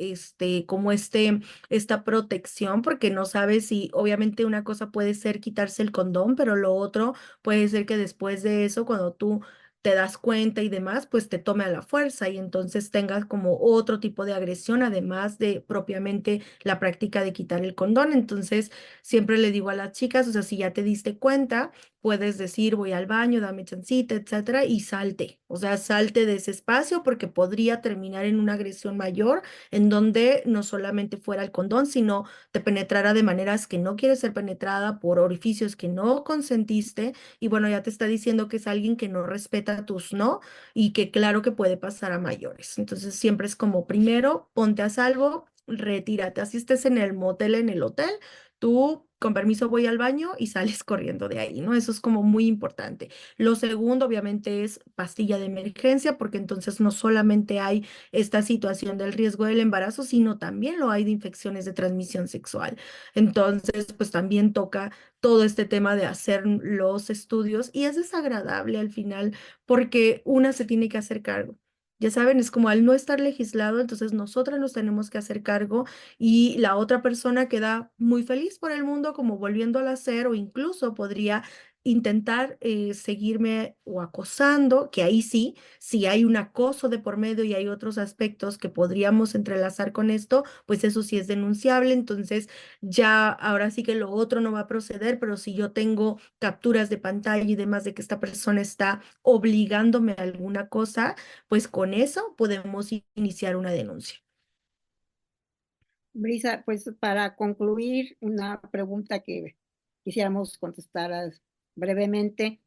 como esta protección, porque no sabes si obviamente una cosa puede ser quitarse el condón, pero lo otro puede ser que después de eso, cuando tú te das cuenta y demás, pues te tome a la fuerza y entonces tengas como otro tipo de agresión, además de propiamente la práctica de quitar el condón. Entonces, siempre le digo a las chicas, o sea, si ya te diste cuenta, puedes decir, voy al baño, dame chancita, etcétera, y salte. O sea, salte de ese espacio porque podría terminar en una agresión mayor en donde no solamente fuera el condón, sino te penetrara de maneras que no quieres ser penetrada por orificios que no consentiste. Y bueno, ya te está diciendo que es alguien que no respeta tus no y que claro que puede pasar a mayores. Entonces, siempre es como primero, ponte a salvo, retírate. Así estés en el motel, en el hotel, tú con permiso voy al baño y sales corriendo de ahí, ¿no? Eso es como muy importante. Lo segundo, obviamente, es pastilla de emergencia, porque entonces no solamente hay esta situación del riesgo del embarazo, sino también lo hay de infecciones de transmisión sexual. Entonces, pues también toca todo este tema de hacer los estudios y es desagradable al final porque una se tiene que hacer cargo. Ya saben, es como al no estar legislado, entonces nosotras nos tenemos que hacer cargo y la otra persona queda muy feliz por el mundo como volviéndolo a hacer o incluso podría intentar seguirme o acosando, que ahí sí, si hay un acoso de por medio y hay otros aspectos que podríamos entrelazar con esto, pues eso sí es denunciable. Entonces ya ahora sí que lo otro no va a proceder, pero si yo tengo capturas de pantalla y demás de que esta persona está obligándome a alguna cosa, pues con eso podemos iniciar una denuncia. Brisa, pues para concluir, una pregunta que quisiéramos contestar brevemente.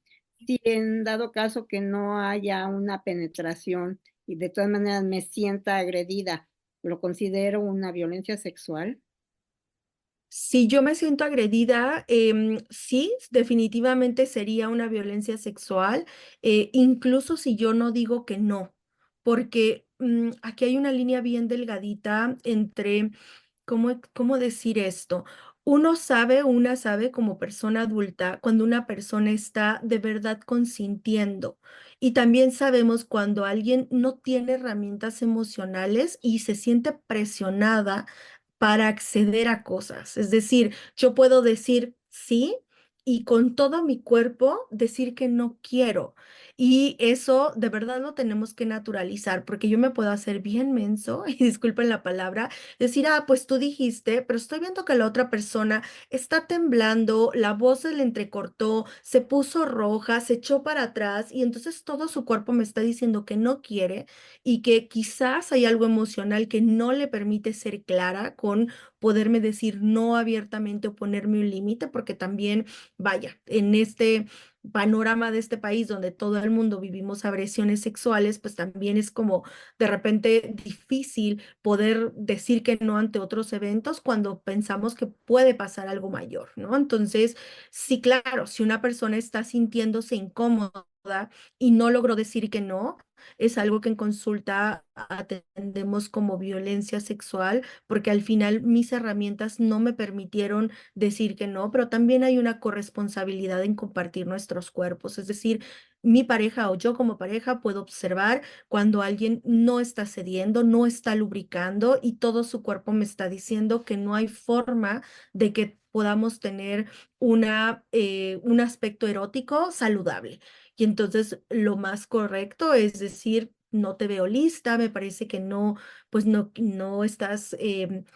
Si en dado caso que no haya una penetración y de todas maneras me sienta agredida, ¿lo considero una violencia sexual? Si yo me siento agredida, sí, definitivamente sería una violencia sexual, incluso si yo no digo que no, porque aquí hay una línea bien delgadita entre, ¿cómo decir esto? Una sabe como persona adulta cuando una persona está de verdad consintiendo y también sabemos cuando alguien no tiene herramientas emocionales y se siente presionada para acceder a cosas. Es decir, yo puedo decir sí y con todo mi cuerpo decir que no quiero. Y eso de verdad lo tenemos que naturalizar, porque yo me puedo hacer bien menso, y disculpen la palabra, decir, pues tú dijiste, pero estoy viendo que la otra persona está temblando, la voz se le entrecortó, se puso roja, se echó para atrás y entonces todo su cuerpo me está diciendo que no quiere y que quizás hay algo emocional que no le permite ser clara con poderme decir no abiertamente o ponerme un límite, porque también, vaya, en este panorama de este país donde todo el mundo vivimos agresiones sexuales, pues también es como de repente difícil poder decir que no ante otros eventos cuando pensamos que puede pasar algo mayor, ¿no? Entonces, sí, claro, si una persona está sintiéndose incómoda y no logró decir que no, es algo que en consulta atendemos como violencia sexual, porque al final mis herramientas no me permitieron decir que no, pero también hay una corresponsabilidad en compartir nuestros cuerpos. Es decir, mi pareja o yo como pareja puedo observar cuando alguien no está cediendo, no está lubricando y todo su cuerpo me está diciendo que no hay forma de que podamos tener un aspecto erótico saludable. Y entonces lo más correcto es decir, no te veo lista, me parece que no, pues no estás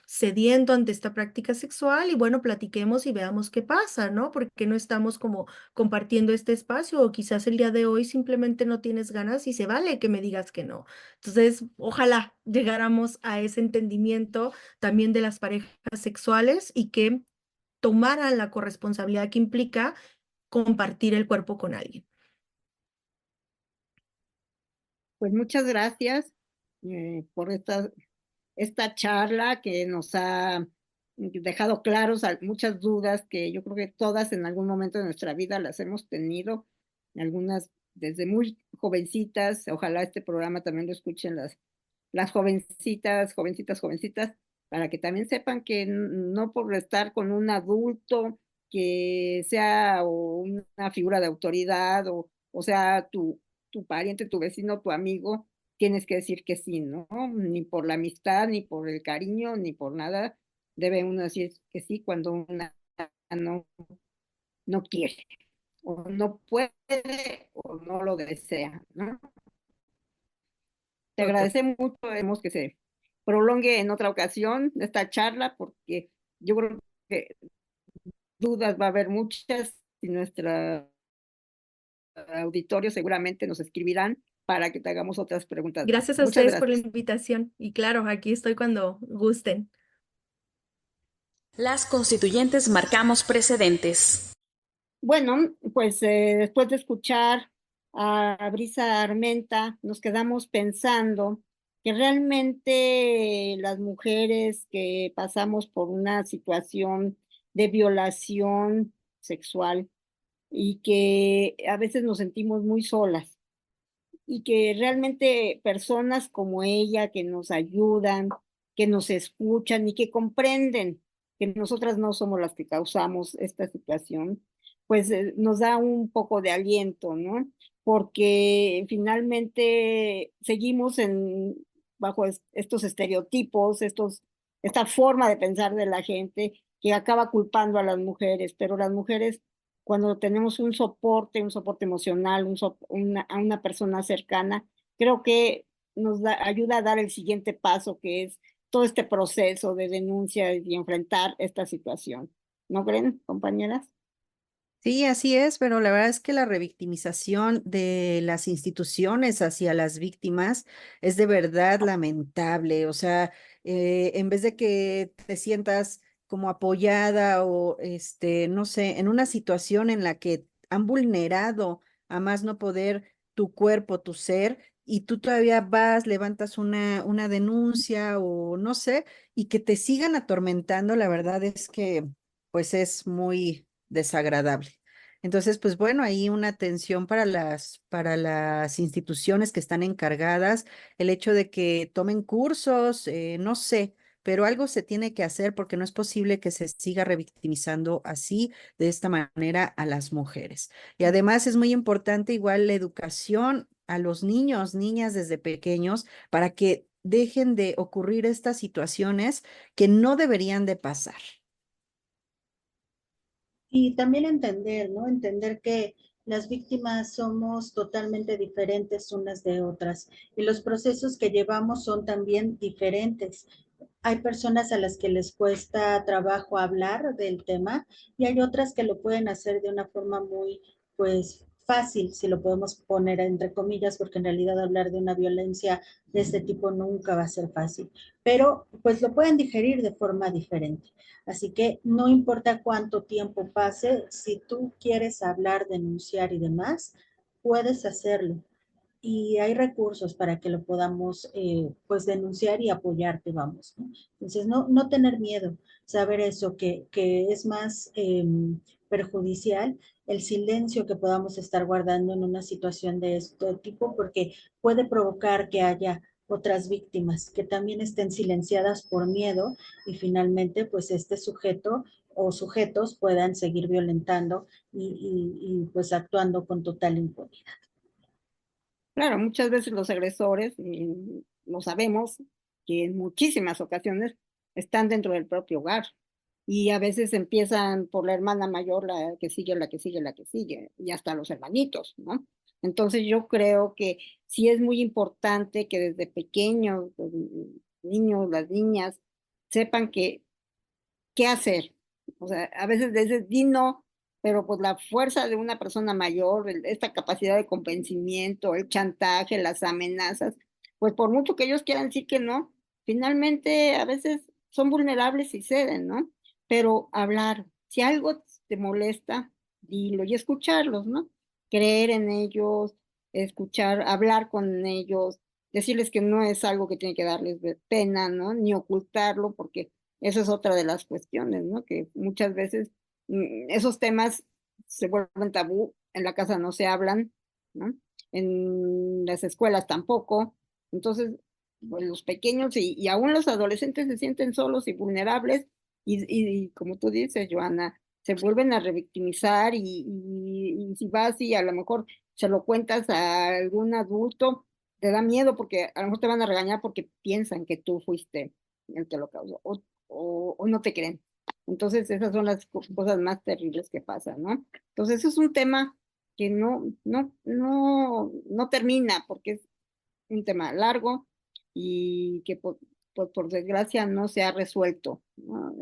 cediendo ante esta práctica sexual y bueno, platiquemos y veamos qué pasa, ¿no? Porque no estamos como compartiendo este espacio o quizás el día de hoy simplemente no tienes ganas y se vale que me digas que no. Entonces, ojalá llegáramos a ese entendimiento también de las parejas sexuales y que tomaran la corresponsabilidad que implica compartir el cuerpo con alguien. Pues muchas gracias por esta charla que nos ha dejado claros muchas dudas que yo creo que todas en algún momento de nuestra vida las hemos tenido, algunas desde muy jovencitas. Ojalá este programa también lo escuchen las jovencitas, para que también sepan que no por estar con un adulto que sea una figura de autoridad o sea tu pariente, tu vecino, tu amigo, tienes que decir que sí, ¿no? Ni por la amistad, ni por el cariño, ni por nada debe uno decir que sí cuando una no quiere, o no puede, o no lo desea, ¿no? Te agradecemos mucho, queremos que se prolongue en otra ocasión esta charla, porque yo creo que dudas va a haber muchas y nuestro auditorio seguramente nos escribirán para que te hagamos otras preguntas. Gracias a Muchas ustedes por la gracias. invitación y claro, aquí estoy cuando gusten. Las constituyentes marcamos precedentes. Bueno, pues después de escuchar a Brisa Armenta, nos quedamos pensando que realmente las mujeres que pasamos por una situación de violación sexual y que a veces nos sentimos muy solas y que realmente personas como ella que nos ayudan, que nos escuchan y que comprenden que nosotras no somos las que causamos esta situación, pues nos da un poco de aliento, ¿no? Porque finalmente seguimos bajo estos estereotipos, esta forma de pensar de la gente que acaba culpando a las mujeres, pero las mujeres cuando tenemos un soporte emocional, a una persona cercana, creo que ayuda a dar el siguiente paso, que es todo este proceso de denuncia y enfrentar esta situación. ¿No creen, compañeras? Sí, así es, pero la verdad es que la revictimización de las instituciones hacia las víctimas es de verdad lamentable. O sea, en vez de que te sientas como apoyada o, no sé, en una situación en la que han vulnerado a más no poder tu cuerpo, tu ser, y tú todavía vas, levantas una denuncia o no sé, y que te sigan atormentando, la verdad es que pues es muy desagradable. Entonces, pues bueno, ahí una atención para las instituciones que están encargadas, el hecho de que tomen cursos, no sé, pero algo se tiene que hacer porque no es posible que se siga revictimizando así, de esta manera, a las mujeres. Y además es muy importante igual la educación a los niños, niñas desde pequeños, para que dejen de ocurrir estas situaciones que no deberían de pasar. Y también entender, ¿no? Entender que las víctimas somos totalmente diferentes unas de otras y los procesos que llevamos son también diferentes. Hay personas a las que les cuesta trabajo hablar del tema y hay otras que lo pueden hacer de una forma muy, pues, fácil, si lo podemos poner entre comillas, porque en realidad hablar de una violencia de este tipo nunca va a ser fácil, pero pues lo pueden digerir de forma diferente. Así que no importa cuánto tiempo pase, si tú quieres hablar, denunciar y demás, puedes hacerlo y hay recursos para que lo podamos pues denunciar y apoyarte, vamos, ¿no? Entonces, no tener miedo, saber eso, que es más perjudicial el silencio que podamos estar guardando en una situación de este tipo, porque puede provocar que haya otras víctimas que también estén silenciadas por miedo y finalmente pues este sujeto o sujetos puedan seguir violentando y pues actuando con total impunidad. Claro, muchas veces los agresores, lo sabemos, que en muchísimas ocasiones están dentro del propio hogar y a veces empiezan por la hermana mayor, la que sigue, y hasta los hermanitos, ¿no? Entonces yo creo que sí es muy importante que desde pequeños los niños, las niñas, sepan qué hacer. O sea, a veces dices, di no, pero pues la fuerza de una persona mayor, esta capacidad de convencimiento, el chantaje, las amenazas, pues por mucho que ellos quieran decir que no, finalmente a veces son vulnerables y ceden, ¿no? Pero hablar, si algo te molesta, dilo y escucharlos, ¿no? Creer en ellos, escuchar, hablar con ellos, decirles que no es algo que tiene que darles pena, ¿no? Ni ocultarlo, porque esa es otra de las cuestiones, ¿no? Que muchas veces esos temas se vuelven tabú, en la casa no se hablan, ¿no? En las escuelas tampoco. Entonces, pues, los pequeños y aún los adolescentes se sienten solos y vulnerables y como tú dices, Joana, se vuelven a revictimizar y si vas y a lo mejor se lo cuentas a algún adulto, te da miedo porque a lo mejor te van a regañar porque piensan que tú fuiste el que lo causó o no te creen. Entonces esas son las cosas más terribles que pasan, ¿no? Entonces eso es un tema que no termina porque es un tema largo y que pues, por desgracia no se ha resuelto, ¿no?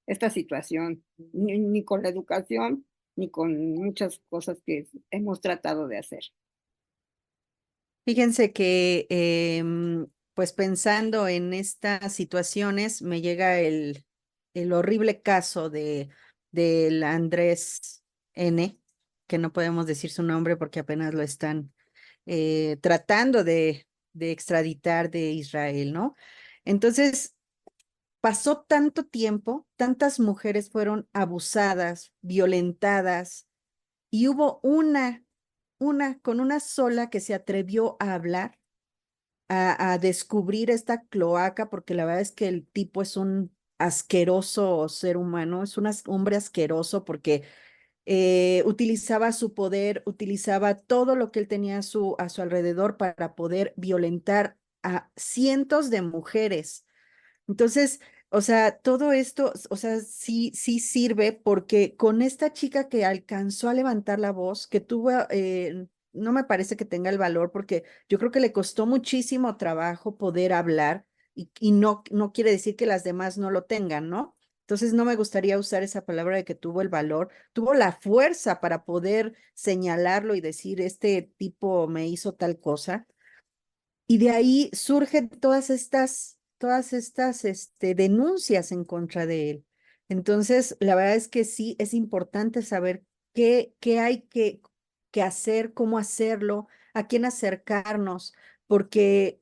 Esta situación, ni con la educación, ni con muchas cosas que hemos tratado de hacer. Fíjense que, pues pensando en estas situaciones, me llega el horrible caso del Andrés N., que no podemos decir su nombre porque apenas lo están tratando de extraditar de Israel, ¿no? Entonces, pasó tanto tiempo, tantas mujeres fueron abusadas, violentadas, y hubo con una sola que se atrevió a hablar, a descubrir esta cloaca, porque la verdad es que el tipo es un asqueroso ser humano, es un hombre asqueroso porque utilizaba su poder, utilizaba todo lo que él tenía a su alrededor para poder violentar a cientos de mujeres. Entonces, o sea, todo esto, o sea, sí sirve porque con esta chica que alcanzó a levantar la voz, que tuvo, no me parece que tenga el valor porque yo creo que le costó muchísimo trabajo poder hablar y no quiere decir que las demás no lo tengan, ¿no? Entonces no me gustaría usar esa palabra de que tuvo el valor, tuvo la fuerza para poder señalarlo y decir, este tipo me hizo tal cosa. Y de ahí surgen todas estas denuncias en contra de él. Entonces, la verdad es que sí, es importante saber qué hay que hacer, cómo hacerlo, a quién acercarnos, porque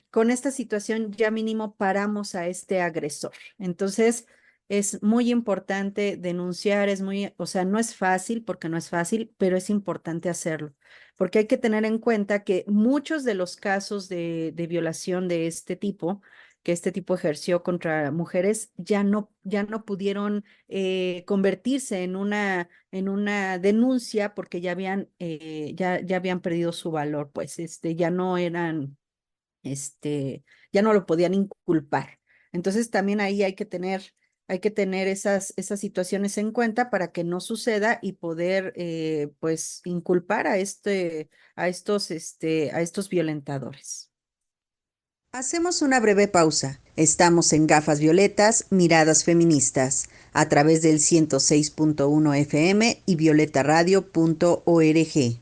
con esta situación ya mínimo paramos a este agresor. Entonces, es muy importante denunciar, o sea, no es fácil porque no es fácil, pero es importante hacerlo porque hay que tener en cuenta que muchos de los casos de violación de este tipo, que este tipo ejerció contra mujeres, ya no pudieron convertirse en una denuncia porque ya habían perdido su valor, pues ya no eran, ya no lo podían inculpar. Entonces también ahí hay que tener esas situaciones en cuenta para que no suceda y poder, pues, inculpar a estos violentadores. Hacemos una breve pausa. Estamos en Gafas Violetas, Miradas Feministas, a través del 106.1 FM y violetaradio.org.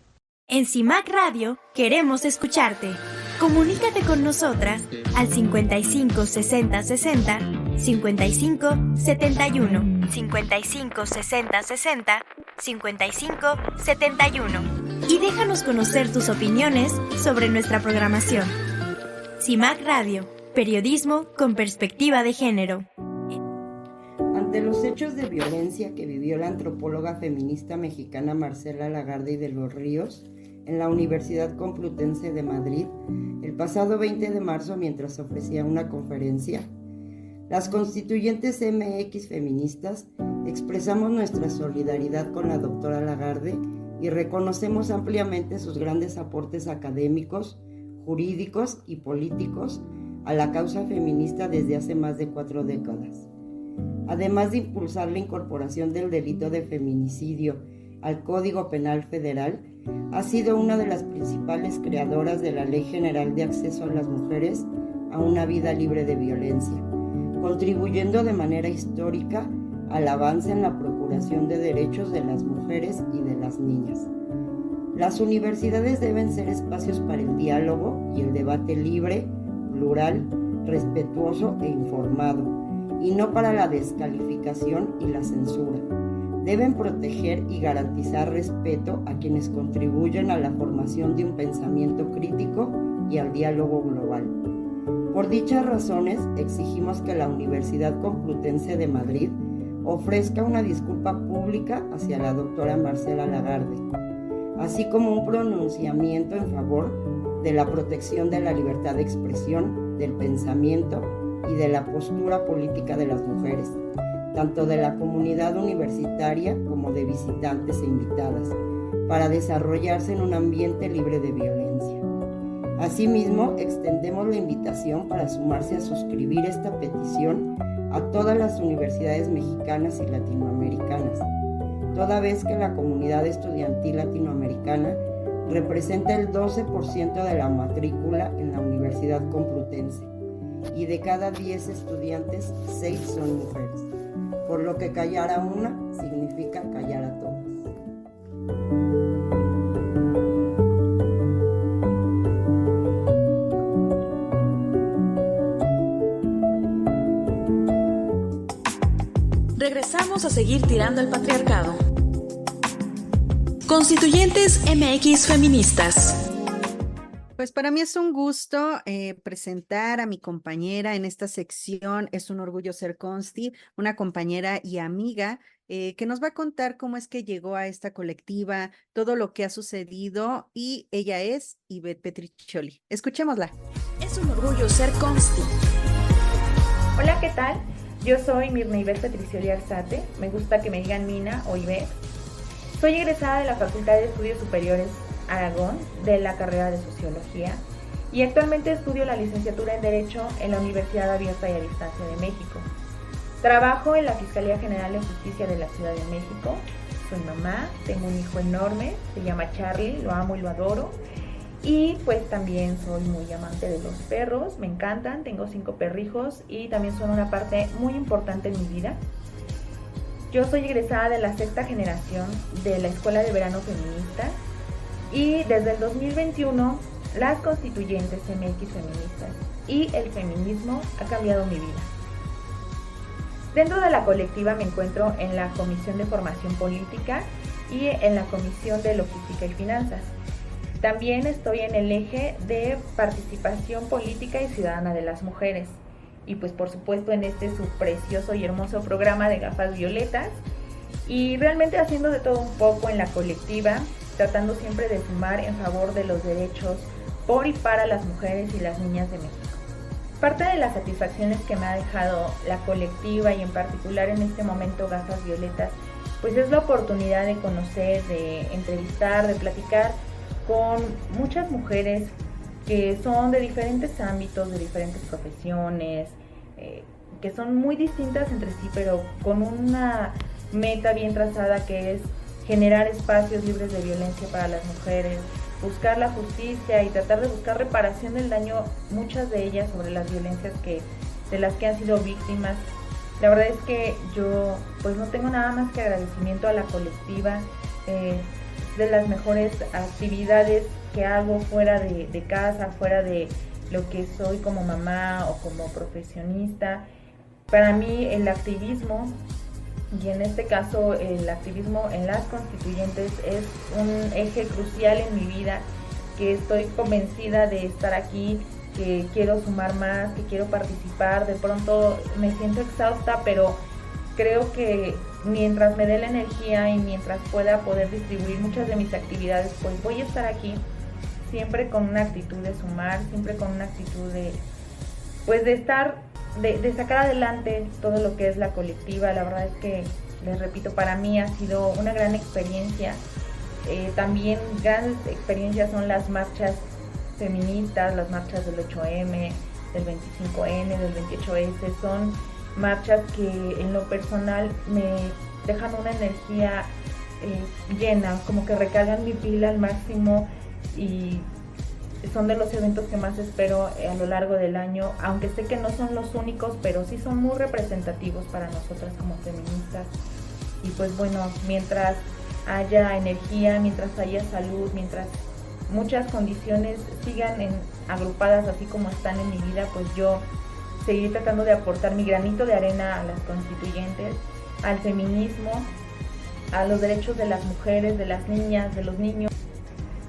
En CIMAC Radio queremos escucharte. Comunícate con nosotras al 55 60 60 55 71 55 60 60 55 71 y déjanos conocer tus opiniones sobre nuestra programación. CIMAC Radio, periodismo con perspectiva de género. Ante los hechos de violencia que vivió la antropóloga feminista mexicana Marcela Lagarde y de los Ríos en la Universidad Complutense de Madrid el pasado 20 de marzo mientras ofrecía una conferencia, las constituyentes MX feministas expresamos nuestra solidaridad con la doctora Lagarde y reconocemos ampliamente sus grandes aportes académicos, jurídicos y políticos a la causa feminista desde hace más de 4 décadas. Además de impulsar la incorporación del delito de feminicidio al Código Penal Federal, Ha sido una de las principales creadoras de la Ley General de Acceso a las Mujeres a una vida libre de violencia, contribuyendo de manera histórica al avance en la procuración de derechos de las mujeres y de las niñas. Las universidades deben ser espacios para el diálogo y el debate libre, plural, respetuoso e informado, y no para la descalificación y la censura. Deben proteger y garantizar respeto a quienes contribuyen a la formación de un pensamiento crítico y al diálogo global. Por dichas razones, exigimos que la Universidad Complutense de Madrid ofrezca una disculpa pública hacia la doctora Marcela Lagarde, así como un pronunciamiento en favor de la protección de la libertad de expresión, del pensamiento y de la postura política de las mujeres, tanto de la comunidad universitaria como de visitantes e invitadas, para desarrollarse en un ambiente libre de violencia. Asimismo, extendemos la invitación para sumarse a suscribir esta petición a todas las universidades mexicanas y latinoamericanas, toda vez que la comunidad estudiantil latinoamericana representa el 12% de la matrícula en la Universidad Complutense, y de cada 10 estudiantes, 6 son mujeres, por lo que callar a una significa callar a todas. Regresamos a seguir tirando el patriarcado. Constituyentes MX feministas. Pues para mí es un gusto presentar a mi compañera en esta sección. Es un orgullo ser consti, una compañera y amiga que nos va a contar cómo es que llegó a esta colectiva, todo lo que ha sucedido, y ella es Ivette Petriccioli. Escuchémosla. Es un orgullo ser consti. Hola, ¿qué tal? Yo soy Mirna Ivette Petriccioli Arzate, me gusta que me digan Mina o Ivette. Soy egresada de la Facultad de Estudios Superiores Aragón, de la carrera de Sociología, y actualmente estudio la licenciatura en Derecho en la Universidad Abierta y a Distancia de México. Trabajo en la Fiscalía General de Justicia de la Ciudad de México, soy mamá, tengo un hijo enorme, se llama Charlie, lo amo y lo adoro. Y pues también soy muy amante de los perros, me encantan, tengo 5 perrijos y también son una parte muy importante en mi vida. Yo soy egresada de la 6ª generación de la Escuela de Verano Feminista y desde el 2021 las Constituyentes MX feministas y el feminismo ha cambiado mi vida. Dentro de la colectiva me encuentro en la Comisión de Formación Política y en la Comisión de Logística y Finanzas. También estoy en el eje de participación política y ciudadana de las mujeres. Y pues por supuesto en este su precioso y hermoso programa de Gafas Violetas. Y realmente haciendo de todo un poco en la colectiva, tratando siempre de sumar en favor de los derechos por y para las mujeres y las niñas de México. Parte de las satisfacciones que me ha dejado la colectiva y en particular en este momento Gafas Violetas, pues es la oportunidad de conocer, de entrevistar, de platicar con muchas mujeres que son de diferentes ámbitos, de diferentes profesiones, que son muy distintas entre sí, pero con una meta bien trazada que es generar espacios libres de violencia para las mujeres, buscar la justicia y tratar de buscar reparación del daño, muchas de ellas sobre las violencias de las que han sido víctimas. La verdad es que yo pues no tengo nada más que agradecimiento a la colectiva, de las mejores actividades que hago fuera de casa, fuera de lo que soy como mamá o como profesionista. Para mí el activismo, y en este caso el activismo en las constituyentes, es un eje crucial en mi vida, que estoy convencida de estar aquí, que quiero sumar más, que quiero participar. De pronto me siento exhausta, pero creo que mientras me dé la energía y mientras pueda poder distribuir muchas de mis actividades, pues voy a estar aquí siempre con una actitud de sumar, siempre con una actitud de estar, de sacar adelante todo lo que es la colectiva. La verdad es que, les repito, para mí ha sido una gran experiencia. También grandes experiencias son las marchas feministas, las marchas del 8M, del 25N, del 28S, son marchas que en lo personal me dejan una energía llena, como que recargan mi pila al máximo y son de los eventos que más espero a lo largo del año, aunque sé que no son los únicos, pero sí son muy representativos para nosotras como feministas. Y pues bueno, mientras haya energía, mientras haya salud, mientras muchas condiciones sigan agrupadas así como están en mi vida, pues yo seguiré tratando de aportar mi granito de arena a las constituyentes, al feminismo, a los derechos de las mujeres, de las niñas, de los niños.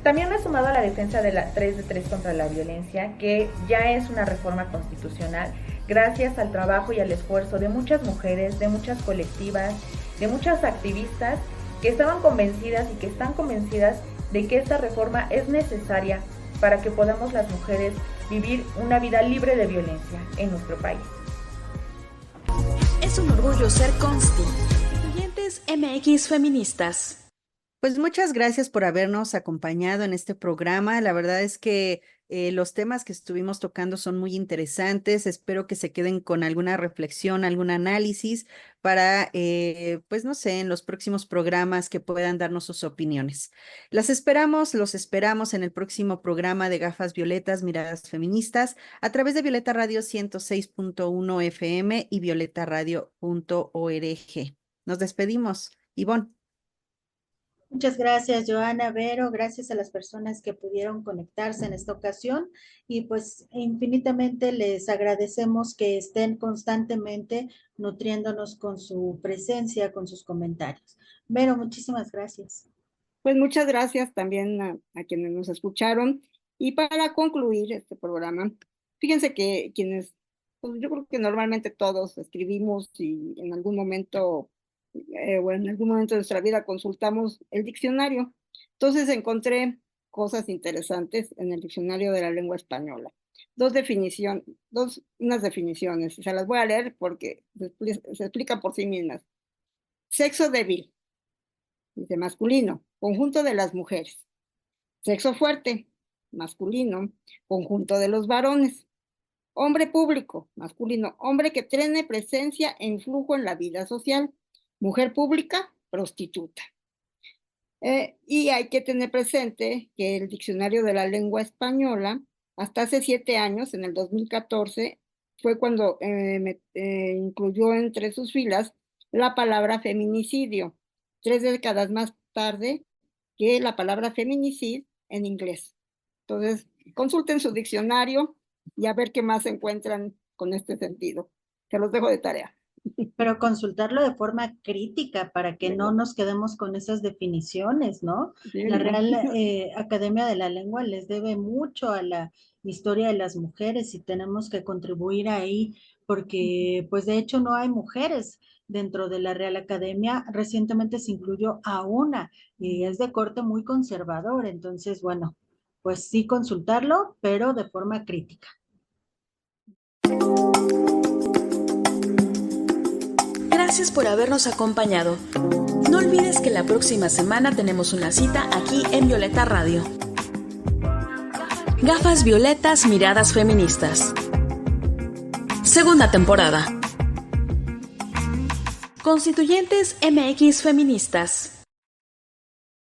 También me he sumado a la defensa de la 3 de 3 contra la violencia, que ya es una reforma constitucional, gracias al trabajo y al esfuerzo de muchas mujeres, de muchas colectivas, de muchas activistas que estaban convencidas y que están convencidas de que esta reforma es necesaria para que podamos las mujeres vivir una vida libre de violencia en nuestro país. Es un orgullo ser Constituyentes MX Feministas. Pues muchas gracias por habernos acompañado en este programa. La verdad es que los temas que estuvimos tocando son muy interesantes. Espero que se queden con alguna reflexión, algún análisis para, pues no sé, en los próximos programas que puedan darnos sus opiniones. Los esperamos en el próximo programa de Gafas Violetas, Miradas Feministas, a través de Violeta Radio 106.1 FM y violetaradio.org. Nos despedimos. Ivonne. Muchas gracias, Joana, Vero, gracias a las personas que pudieron conectarse en esta ocasión y pues infinitamente les agradecemos que estén constantemente nutriéndonos con su presencia, con sus comentarios. Vero, muchísimas gracias. Pues muchas gracias también a quienes nos escucharon. Y para concluir este programa, fíjense que quienes, pues yo creo que normalmente todos escribimos y en algún momento o en algún momento de nuestra vida consultamos el diccionario. Entonces encontré cosas interesantes en el diccionario de la lengua española. Unas definiciones, se las voy a leer porque se explica por sí mismas. Sexo débil, dice masculino, conjunto de las mujeres. Sexo fuerte, masculino, conjunto de los varones. Hombre público, masculino, hombre que tiene presencia e influjo en la vida social. Mujer pública, prostituta. Y hay que tener presente que el diccionario de la lengua española, hasta hace 7 años, en el 2014, fue cuando incluyó entre sus filas la palabra feminicidio, 3 décadas más tarde que la palabra feminicid en inglés. Entonces, consulten su diccionario y a ver qué más encuentran con este sentido. Se los dejo de tarea. Pero consultarlo de forma crítica para que no nos quedemos con esas definiciones, ¿no? Sí, la Real Academia de la Lengua les debe mucho a la historia de las mujeres y tenemos que contribuir ahí porque, pues de hecho no hay mujeres dentro de la Real Academia. Recientemente se incluyó a una y es de corte muy conservador, entonces, bueno, pues sí consultarlo, pero de forma crítica. Gracias por habernos acompañado. No olvides que la próxima semana tenemos una cita aquí en Violeta Radio. Gafas Violetas, Miradas Feministas. Segunda temporada. Constituyentes MX Feministas.